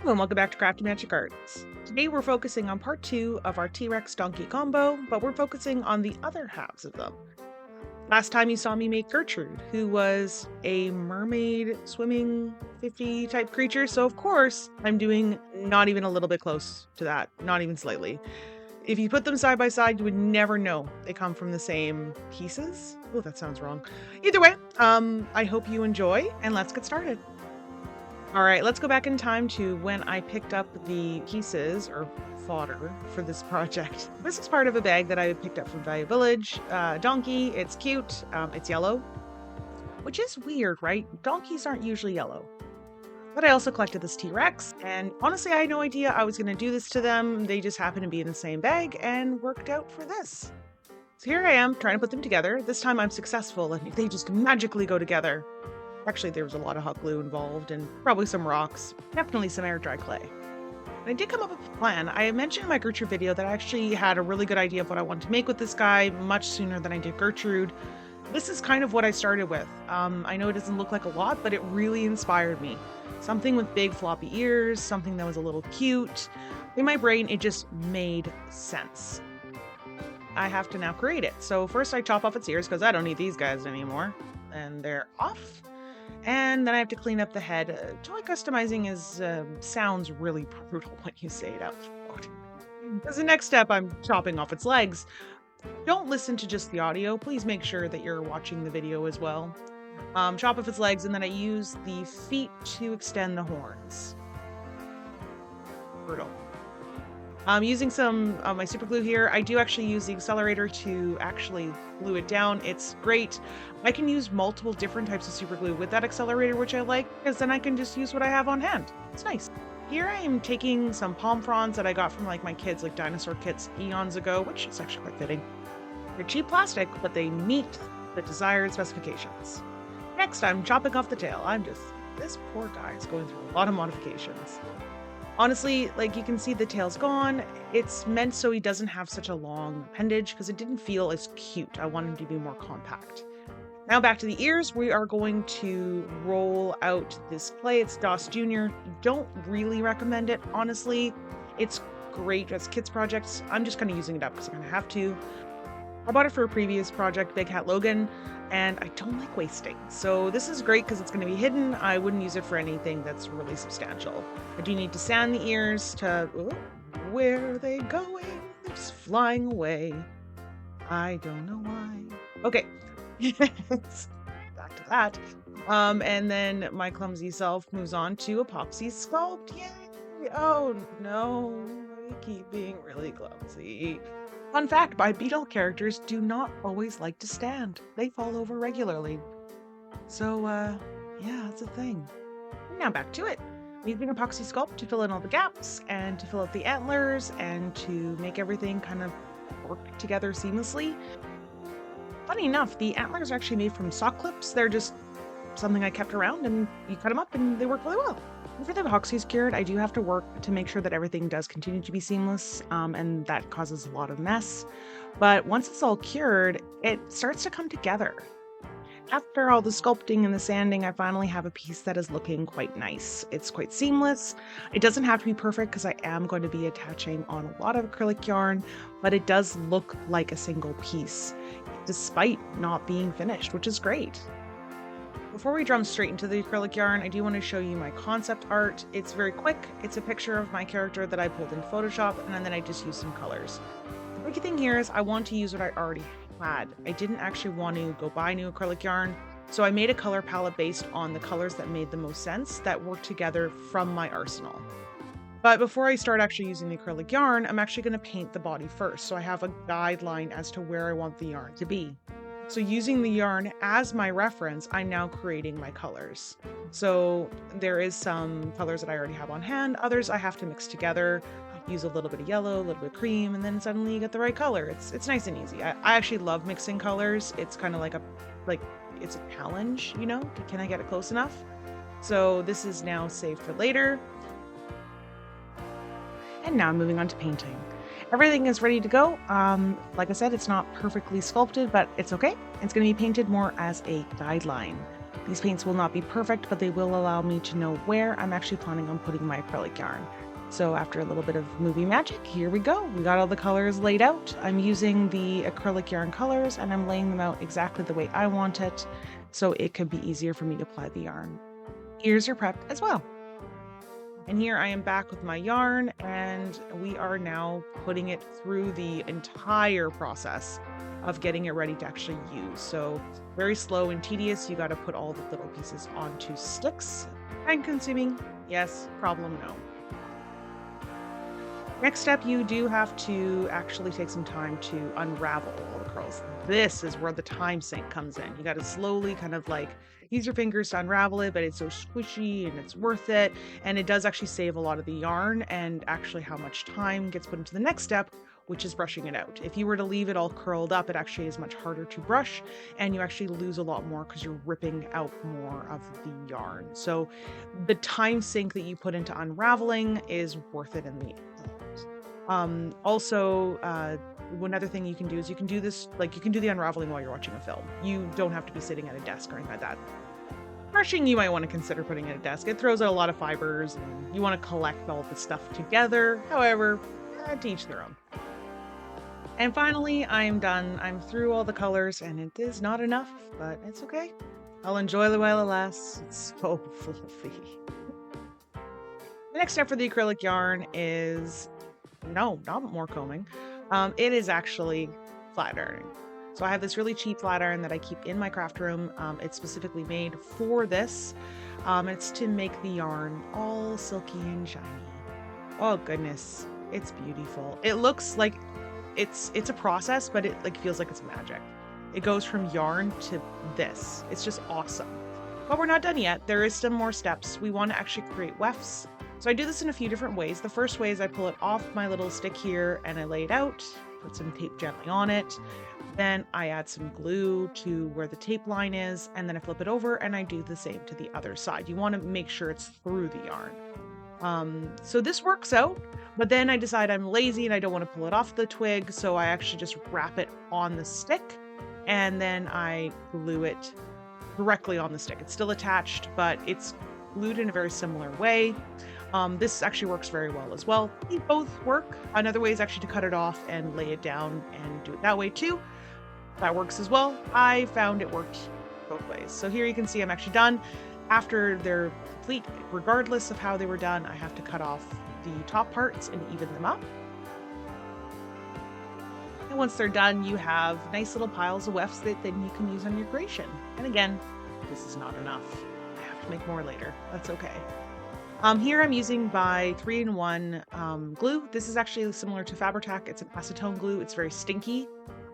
Hello and welcome back to Crafty Magic Arts. Today we're focusing on part 2 of our T-Rex donkey combo, but we're focusing on the other halves of them. Last time you saw me make Gertrude, who was a mermaid swimming 50 type creature, so of course I'm doing not even a little bit close to that, not even slightly. If you put them side by side, you would never know they come from the same pieces. Oh, that sounds wrong. Either way, I hope you enjoy, and let's get started. All right, let's go back in time to when I picked up the pieces or fodder for this project. This is part of a bag that I picked up from Value Village. Donkey, it's cute, it's yellow, which is weird, right? Donkeys aren't usually yellow. But I also collected this T-Rex, and honestly, I had no idea I was gonna do this to them. They just happened to be in the same bag and worked out for this. So here I am trying to put them together. This time I'm successful and they just magically go together. Actually, there was a lot of hot glue involved and probably some rocks, definitely some air dry clay. And I did come up with a plan. I mentioned in my Gertrude video that I actually had a really good idea of what I wanted to make with this guy much sooner than I did Gertrude. This is kind of what I started with. I know it doesn't look like a lot, but it really inspired me. Something with big floppy ears, something that was a little cute. In my brain, it just made sense. I have to now create it. So first I chop off its ears because I don't need these guys anymore. And they're off. And then I have to clean up the head. Toy customizing sounds really brutal when you say it out loud. As the next step, I'm chopping off its legs. Don't listen to just the audio. Please make sure that you're watching the video as well. Chop off its legs, and then I use the feet to extend the horns. Brutal. I'm using some of my super glue here. I do actually use the accelerator to actually glue it down. It's great. I can use multiple different types of super glue with that accelerator, which I like, because then I can just use what I have on hand. It's nice. Here I am taking some palm fronds that I got from like my kids, like dinosaur kits eons ago, which is actually quite fitting. They're cheap plastic, but they meet the desired specifications. Next, I'm chopping off the tail. This poor guy is going through a lot of modifications. Honestly, like you can see the tail's gone. It's meant so he doesn't have such a long appendage because it didn't feel as cute. I want him to be more compact. Now back to the ears, we are going to roll out this clay. It's DOS Junior. Don't really recommend it, honestly. It's great as kids projects. I'm just kind of using it up because I kind of have to. I bought it for a previous project, Big Hat Logan, and I don't like wasting. So this is great because it's going to be hidden. I wouldn't use it for anything that's really substantial. I do need to sand the ears to... Oh, where are they going? They're just flying away. I don't know why. Okay. Back to that. And then my clumsy self moves on to Apoxie Sculpt. Yay! Oh no, I keep being really clumsy. Fun fact, bipedal characters do not always like to stand. They fall over regularly. So, yeah, it's a thing. Now back to it. I'm using Apoxie Sculpt to fill in all the gaps and to fill out the antlers and to make everything kind of work together seamlessly. Funny enough, the antlers are actually made from sock clips. They're just something I kept around and you cut them up and they work really well. For the epoxy's cured, I do have to work to make sure that everything does continue to be seamless, and that causes a lot of mess. But once it's all cured, it starts to come together. After all the sculpting and the sanding, I finally have a piece that is looking quite nice. It's quite seamless. It doesn't have to be perfect because I am going to be attaching on a lot of acrylic yarn, but it does look like a single piece, despite not being finished, which is great. Before we jump straight into the acrylic yarn, I do want to show you my concept art. It's very quick. It's a picture of my character that I pulled in Photoshop, and then I just used some colors. The big thing here is I want to use what I already had. I didn't actually want to go buy new acrylic yarn, so I made a color palette based on the colors that made the most sense that worked together from my arsenal. But before I start actually using the acrylic yarn, I'm actually going to paint the body first, so I have a guideline as to where I want the yarn to be. So using the yarn as my reference, I'm now creating my colors. So there is some colors that I already have on hand, others I have to mix together, use a little bit of yellow, a little bit of cream, and then suddenly you get the right color. It's nice and easy. I actually love mixing colors. It's kind of like it's a challenge, you know? Can I get it close enough? So this is now saved for later. And now I'm moving on to painting. Everything is ready to go. Like I said, it's not perfectly sculpted, but it's okay. It's going to be painted more as a guideline. These paints will not be perfect, but they will allow me to know where I'm actually planning on putting my acrylic yarn. So after a little bit of movie magic, here we go. We got all the colors laid out. I'm using the acrylic yarn colors and I'm laying them out exactly the way I want it, so it could be easier for me to apply the yarn. Ears are prepped as well. And here I am back with my yarn, and we are now putting it through the entire process of getting it ready to actually use. So very slow and tedious. You got to put all the little pieces onto sticks. Time consuming, yes. Problem, no. Next step, you do have to actually take some time to unravel all the curls. This is where the time sink comes in. You got to slowly kind of like use your fingers to unravel it, but it's so squishy and it's worth it. And it does actually save a lot of the yarn and actually how much time gets put into the next step, which is brushing it out. If you were to leave it all curled up, it actually is much harder to brush and you actually lose a lot more because you're ripping out more of the yarn. So the time sink that you put into unraveling is worth it in the end. Also, one other thing you can do is you can do this, like you can do the unraveling while you're watching a film. You don't have to be sitting at a desk or anything like that. Brushing, you might want to consider putting at a desk. It throws out a lot of fibers and you want to collect all the stuff together. However, to each their own. And finally, I'm done. I'm through all the colors and it is not enough, but it's okay. I'll enjoy the while it lasts. It's so fluffy. The next step for the acrylic yarn is no, not more combing. It is actually flat ironing. So I have this really cheap flat iron that I keep in my craft room. It's specifically made for this. It's to make the yarn all silky and shiny. Oh goodness, it's beautiful. It looks like it's a process, but it like feels like it's magic. It goes from yarn to this. It's just awesome. But we're not done yet. There is some more steps. We want to actually create wefts. So I do this in a few different ways. The first way is I pull it off my little stick here and I lay it out, put some tape gently on it. Then I add some glue to where the tape line is, and then I flip it over and I do the same to the other side. You want to make sure it's through the yarn. So this works out, but then I decide I'm lazy and I don't want to pull it off the twig, so I actually just wrap it on the stick and then I glue it directly on the stick. It's still attached, but it's glued in a very similar way. This actually works very well as well. They both work. Another way is actually to cut it off and lay it down and do it that way too. That works as well. I found it worked both ways. So here you can see I'm actually done. After they're complete, regardless of how they were done, I have to cut off the top parts and even them up. And once they're done, you have nice little piles of wefts that then you can use on your creation. And again, this is not enough. I have to make more later. That's okay. Here I'm using by 3-in-1 glue. This is actually similar to Fabri-Tac. It's an acetone glue. It's very stinky.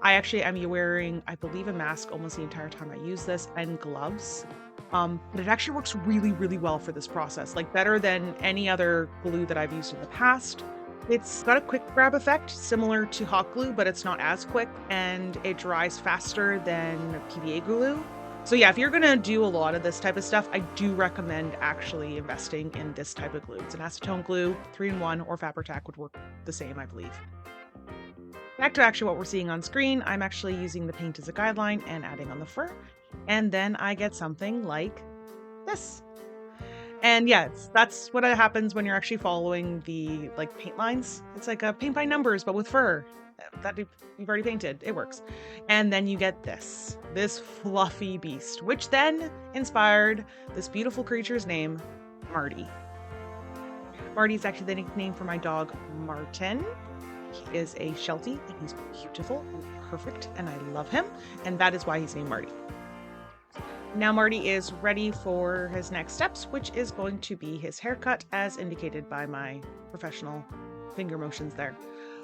I actually am wearing, I believe, a mask almost the entire time I use this and gloves. But it actually works really, really well for this process, like better than any other glue that I've used in the past. It's got a quick grab effect, similar to hot glue, but it's not as quick, and it dries faster than PVA glue. So yeah, if you're gonna do a lot of this type of stuff, I do recommend actually investing in this type of glue. It's an acetone glue, 3-in-1, or Fabri-Tac would work the same, I believe. Back to actually what we're seeing on screen, I'm actually using the paint as a guideline and adding on the fur. And then I get something like this. And yeah, that's what happens when you're actually following the paint lines. It's like a paint by numbers, but with fur that you've already painted. It works. And then you get this fluffy beast, which then inspired this beautiful creature's name, Marty. Marty is actually the nickname for my dog, Martin. He is a Sheltie, and he's beautiful and perfect, and I love him, and that is why he's named Marty. Now Marty is ready for his next steps, which is going to be his haircut, as indicated by my professional finger motions there.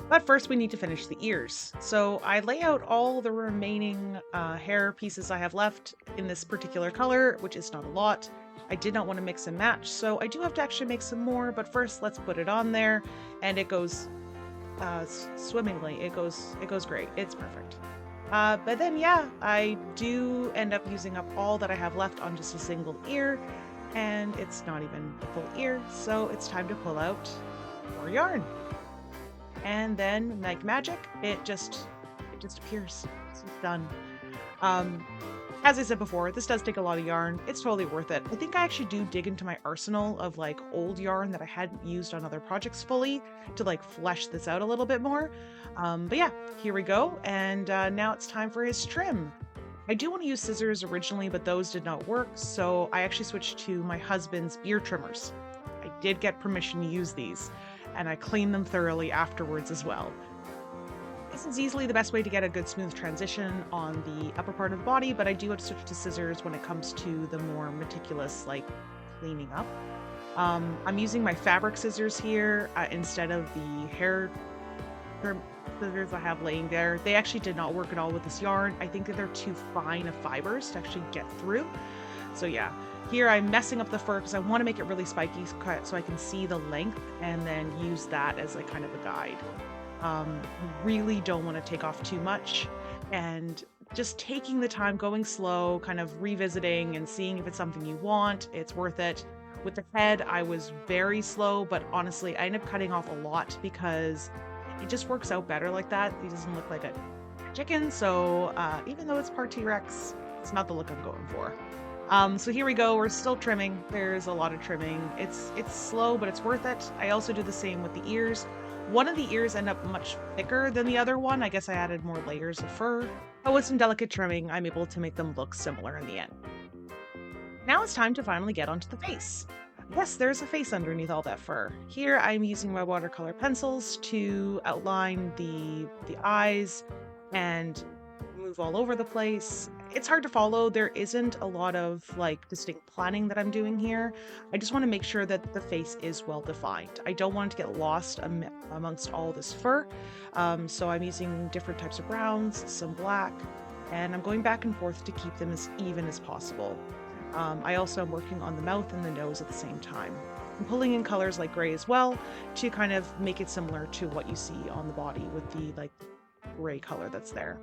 But first we need to finish the ears. So I lay out all the remaining hair pieces I have left in this particular color, which is not a lot. I did not want to mix and match, so I do have to actually make some more, but first let's put it on there, and it goes swimmingly. It goes great. It's perfect. But then yeah, I do end up using up all that I have left on just a single ear, and it's not even a full ear, so it's time to pull out more yarn. And then, like magic, it just appears. It's done. As I said before, this does take a lot of yarn. It's totally worth it. I think I actually do dig into my arsenal of like old yarn that I hadn't used on other projects fully to like flesh this out a little bit more. But yeah, here we go. And now it's time for his trim. I do want to use scissors originally, but those did not work. So I actually switched to my husband's beard trimmers. I did get permission to use these, and I cleaned them thoroughly afterwards as well. This is easily the best way to get a good smooth transition on the upper part of the body, but I do have to switch to scissors when it comes to the more meticulous, like, cleaning up. I'm using my fabric scissors here instead of the hair scissors I have laying there. They actually did not work at all with this yarn. I think that they're too fine of fibers to actually get through. So yeah, here I'm messing up the fur because I want to make it really spiky so I can see the length and then use that as like kind of a guide. Really don't want to take off too much, and just taking the time, going slow, kind of revisiting and seeing if it's something you want. It's worth it. With the head, I was very slow, but honestly, I ended up cutting off a lot because it just works out better like that. He doesn't look like a chicken, so even though it's part T-Rex, it's not the look I'm going for. So here we go. We're still trimming. There's a lot of trimming. It's slow, but it's worth it. I also do the same with the ears. One of the ears end up much thicker than the other one. I guess I added more layers of fur. But with some delicate trimming, I'm able to make them look similar in the end. Now it's time to finally get onto the face. Yes, there's a face underneath all that fur. Here I'm using my watercolor pencils to outline the eyes and move all over the place. It's hard to follow. There isn't a lot of like distinct planning that I'm doing here. I just want to make sure that the face is well defined. I don't want it to get lost amongst all this fur. So I'm using different types of browns, some black, and I'm going back and forth to keep them as even as possible. I also am working on the mouth and the nose at the same time. I'm pulling in colors like gray as well to kind of make it similar to what you see on the body with the like gray color that's there.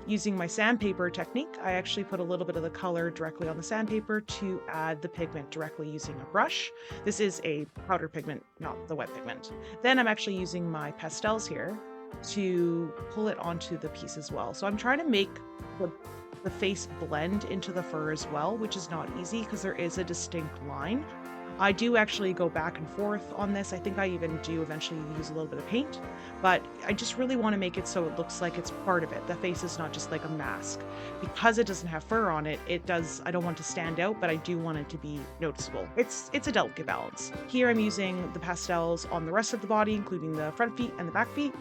Using my sandpaper technique, I actually put a little bit of the color directly on the sandpaper to add the pigment directly using a brush. This is a powder pigment, not the wet pigment. Then I'm actually using my pastels here to pull it onto the piece as well. So I'm trying to make the face blend into the fur as well, which is not easy because there is a distinct line. I do actually go back and forth on this. I think I even do eventually use a little bit of paint, but I just really want to make it so it looks like it's part of it. The face is not just like a mask. Because it doesn't have fur on it, I don't want to stand out, but I do want it to be noticeable. It's a delicate balance. Here I'm using the pastels on the rest of the body, including the front feet and the back feet.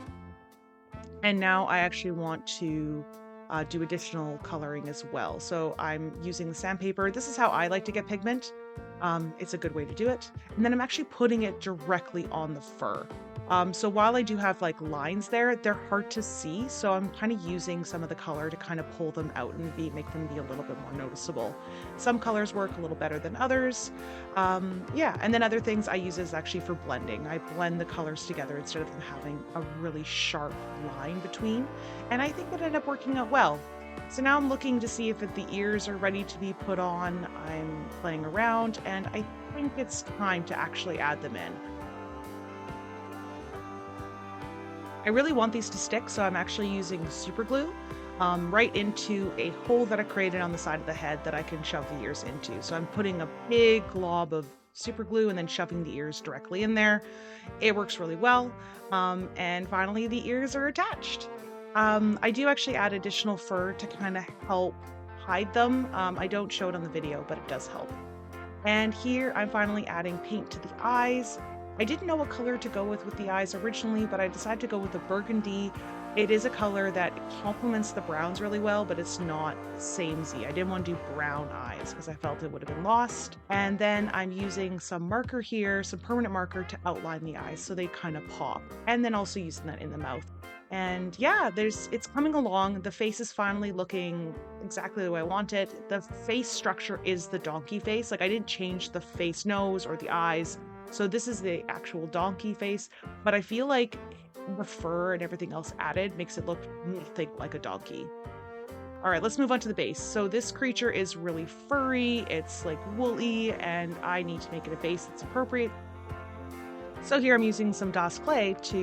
And now I actually want to do additional coloring as well. So I'm using the sandpaper. This is how I like to get pigment. It's a good way to do it. And then I'm actually putting it directly on the fur. So while I do have like lines there, they're hard to see. So I'm kind of using some of the color to kind of pull them out and make them be a little bit more noticeable. Some colors work a little better than others. Yeah, and then other things I use is actually for blending. I blend the colors together instead of them having a really sharp line between. And I think it ended up working out well. So now I'm looking to see if the ears are ready to be put on. I'm playing around, and I think it's time to actually add them in. I really want these to stick, so I'm actually using super glue right into a hole that I created on the side of the head that I can shove the ears into. So I'm putting a big glob of super glue and then shoving the ears directly in there. It works really well. And finally, the ears are attached. I do actually add additional fur to kind of help hide them. I don't show it on the video, but it does help. And here I'm finally adding paint to the eyes. I didn't know what color to go with the eyes originally, but I decided to go with the burgundy. It is a color that complements the browns really well, but it's not samey. I didn't want to do brown eyes because I felt it would have been lost. And then I'm using some marker here, some permanent marker to outline the eyes so they kind of pop. And then also using that in the mouth. And yeah, it's coming along. The face is finally looking exactly the way I want it. The face structure is the donkey face. Like I didn't change the face nose or the eyes. So this is the actual donkey face, but I feel like the fur and everything else added makes it look nothing like a donkey. All right, let's move on to the base. So this creature is really furry. It's like woolly, and I need to make it a base that's appropriate. So here I'm using some DOS clay to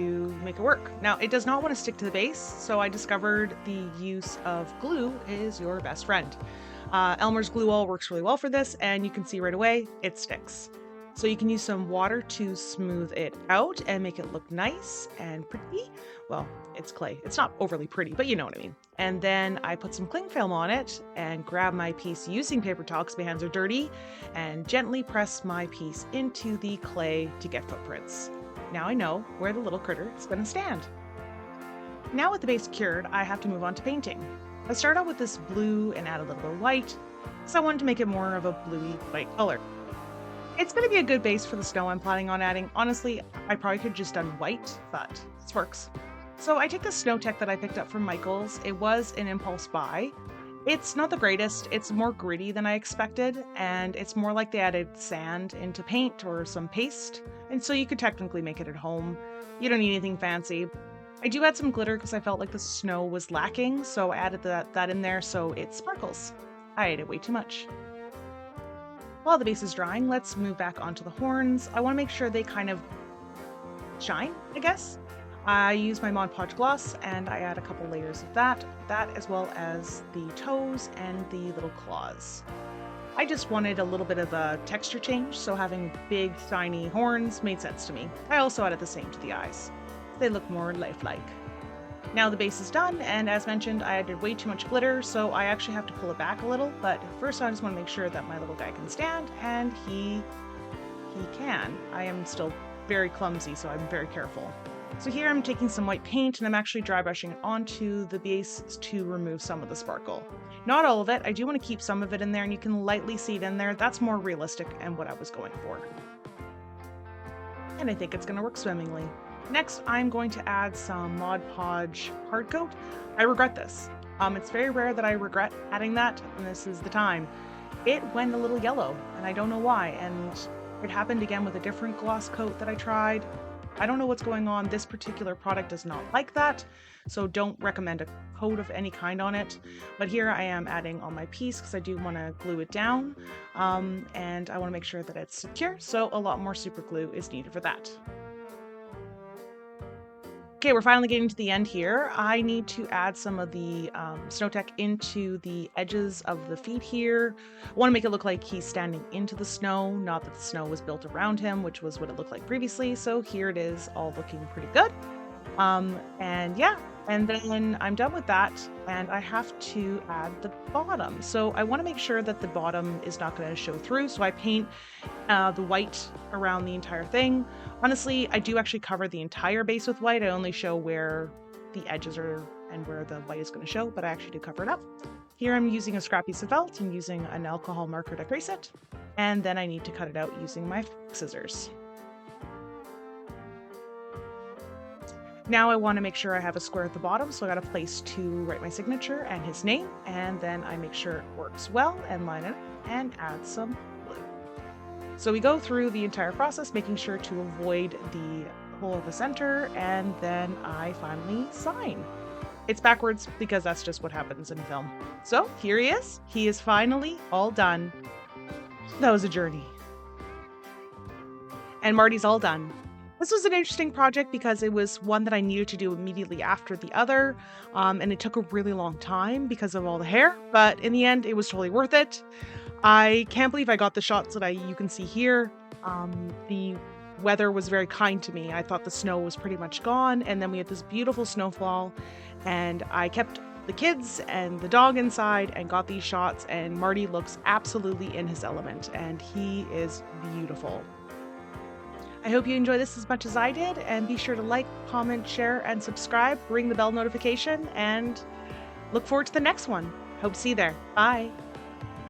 make it work. Now, it does not want to stick to the base, so I discovered the use of glue is your best friend. Elmer's glue all works really well for this, and you can see right away it sticks. So you can use some water to smooth it out and make it look nice and pretty. Well, it's clay. It's not overly pretty, but you know what I mean. And then I put some cling film on it and grab my piece using paper towel because my hands are dirty and gently press my piece into the clay to get footprints. Now I know where the little critter is going to stand. Now with the base cured, I have to move on to painting. I start out with this blue and add a little bit of white because I wanted to make it more of a bluey white color. It's going to be a good base for the snow I'm planning on adding. Honestly, I probably could have just done white, but this works. So I take the snow tech that I picked up from Michael's. It was an impulse buy. It's not the greatest. It's more gritty than I expected, and it's more like they added sand into paint or some paste, and so you could technically make it at home. You don't need anything fancy. I do add some glitter because I felt like the snow was lacking, so I added that in there so it sparkles. I added way too much. While the base is drying, let's move back onto the horns. I want to make sure they kind of shine, I guess. I use my Mod Podge gloss and I add a couple layers of that as well as the toes and the little claws. I just wanted a little bit of a texture change, so having big, shiny horns made sense to me. I also added the same to the eyes. They look more lifelike. Now the base is done, and as mentioned, I added way too much glitter, so I actually have to pull it back a little, but first I just want to make sure that my little guy can stand, and he can. I am still very clumsy, so I'm very careful. So here I'm taking some white paint, and I'm actually dry brushing it onto the base to remove some of the sparkle. Not all of it, I do want to keep some of it in there, and you can lightly see it in there. That's more realistic and what I was going for. And I think it's going to work swimmingly. Next, I'm going to add some Mod Podge hard coat. I regret this. It's very rare that I regret adding that, and this is the time. It went a little yellow, and I don't know why, and it happened again with a different gloss coat that I tried. I don't know what's going on. This particular product does not like that, so don't recommend a coat of any kind on it. But here I am adding on my piece because I do want to glue it down, and I want to make sure that it's secure, so a lot more super glue is needed for that. Okay, we're finally getting to the end here. I need to add some of the snow tech into the edges of the feet here. I want to make it look like he's standing into the snow, not that the snow was built around him, which was what it looked like previously. So here it is, all looking pretty good. And yeah, and then I'm done with that, and I have to add the bottom. So I want to make sure that the bottom is not going to show through, so I paint the white around the entire thing. Honestly, I do actually cover the entire base with white. I only show where the edges are and where the white is going to show, but I actually do cover it up. Here I'm using a scrappy Suffice and using an alcohol marker to trace it, and then I need to cut it out using my scissors. Now I want to make sure I have a square at the bottom, so I got a place to write my signature and his name, and then I make sure it works well and line it up and add some glue. So we go through the entire process, making sure to avoid the hole at the center, and then I finally sign. It's backwards because that's just what happens in film. So here he is. He is finally all done. That was a journey. And Marty's all done. This was an interesting project because it was one that I needed to do immediately after the other, and it took a really long time because of all the hair, but in the end, it was totally worth it. I can't believe I got the shots that you can see here. The weather was very kind to me. I thought the snow was pretty much gone, and then we had this beautiful snowfall, and I kept the kids and the dog inside and got these shots, and Marty looks absolutely in his element, and he is beautiful. I hope you enjoy this as much as I did, and be sure to like, comment, share, and subscribe. Ring the bell notification, and look forward to the next one. Hope to see you there. Bye.